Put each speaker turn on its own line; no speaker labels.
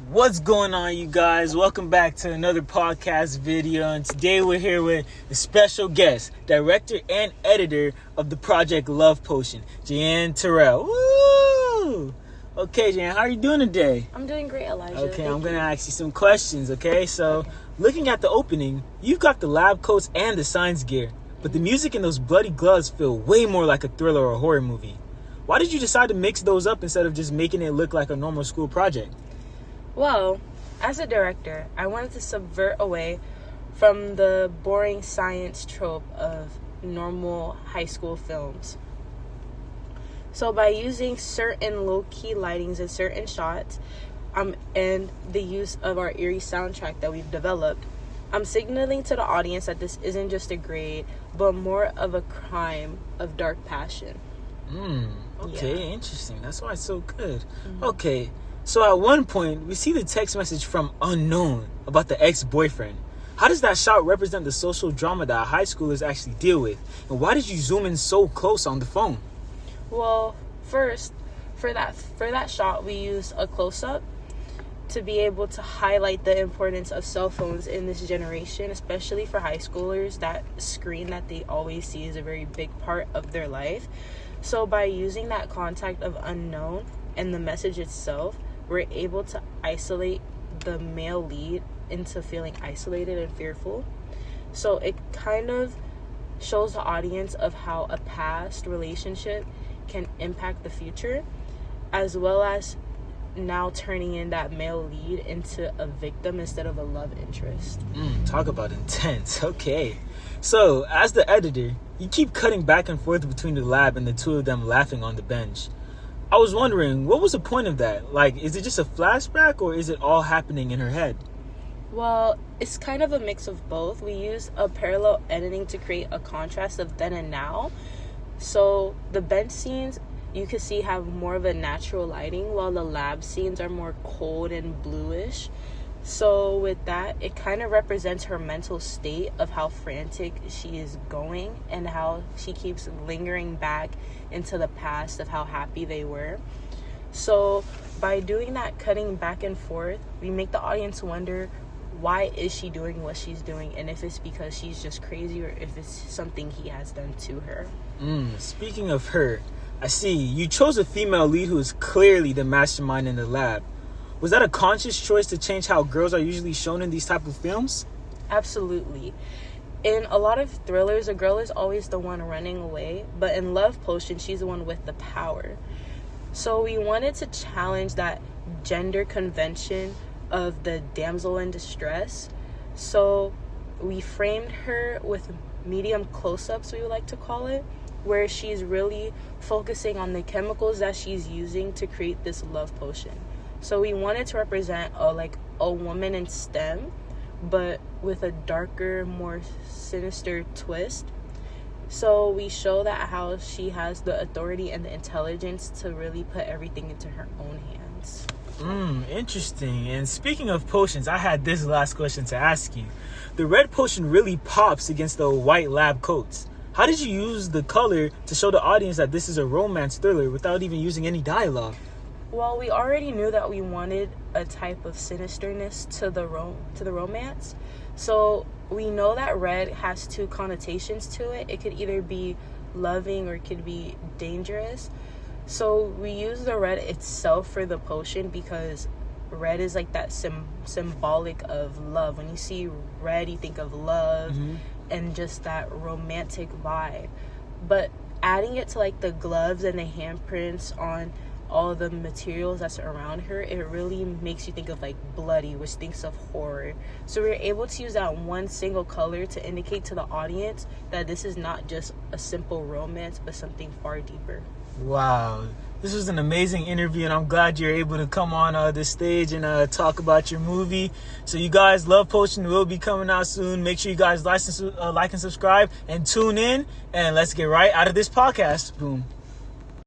What's going on, you guys? Welcome back to another podcast video, and today we're here with a special guest, director and editor of the project Love Potion, Jan Terrell. Woo! Okay, Jan, how are you doing today?
I'm doing great, Elijah.
Okay, I'm going to ask you some questions, okay? So, looking at the opening, you've got the lab coats and the science gear, but the music and those bloody gloves feel way more like a thriller or a horror movie. Why did you decide to mix those up instead of just making it look like a normal school project?
Well, as a director, I wanted to subvert away from the boring science trope of normal high school films. So by using certain low-key lightings in certain shots, and the use of our eerie soundtrack that we've developed, I'm signaling to the audience that this isn't just a grade, but more of a crime of dark passion.
Okay, Interesting. That's why it's so good.
Mm-hmm.
Okay, so at one point, we see the text message from Unknown about the ex-boyfriend. How does that shot represent the social drama that high schoolers actually deal with? And why did you zoom in so close on the phone?
Well, first, for that shot, we used a close-up to be able to highlight the importance of cell phones in this generation, especially for high schoolers. That screen that they always see is a very big part of their life. So by using that contact of Unknown and the message itself, we're able to isolate the male lead into feeling isolated and fearful. So it kind of shows the audience of how a past relationship can impact the future, as well as now turning in that male lead into a victim instead of a love interest.
Talk about intense. Okay. So, as the editor, you keep cutting back and forth between the lab and the two of them laughing on the bench. I was wondering, what was the point of that? Like, is it just a flashback or is it all happening in her head?
Well, it's kind of a mix of both. We use a parallel editing to create a contrast of then and now. So the bench scenes, you can see, have more of a natural lighting, while the lab scenes are more cold and bluish. So with that, it kind of represents her mental state of how frantic she is going and how she keeps lingering back into the past of how happy they were. So by doing that cutting back and forth, we make the audience wonder, why is she doing what she's doing, and if it's because she's just crazy or if it's something he has done to her.
Speaking of her, I see you chose a female lead who is clearly the mastermind in the lab. Was that a conscious choice to change how girls are usually shown in these type of films?
Absolutely. In a lot of thrillers, a girl is always the one running away, but in Love Potion, she's the one with the power. So we wanted to challenge that gender convention of the damsel in distress. So we framed her with medium close-ups, we would like to call it, where she's really focusing on the chemicals that she's using to create this love potion. So we wanted to represent a woman in STEM, but with a darker, more sinister twist. So we show that how she has the authority and the intelligence to really put everything into her own hands.
Interesting. And speaking of potions, I had this last question to ask you. The red potion really pops against the white lab coats. How did you use the color to show the audience that this is a romance thriller without even using any dialogue?
Well, we already knew that we wanted a type of sinisterness to the romance. So we know that red has two connotations to it. It could either be loving or it could be dangerous. So we use the red itself for the potion because red is like that symbolic of love. When you see red, you think of love and just that romantic vibe. But adding it to like the gloves and the handprints on all the materials that's around her, it really makes you think of like bloody, which thinks of horror. So we were able to use that one single color to indicate to the audience that this is not just a simple romance, but something far deeper.
Wow, this was an amazing interview, and I'm glad you're able to come on this stage and talk about your movie. So you guys, Love Potion will be coming out soon. Make sure you guys like and subscribe and tune in, and let's get right out of this podcast. Boom.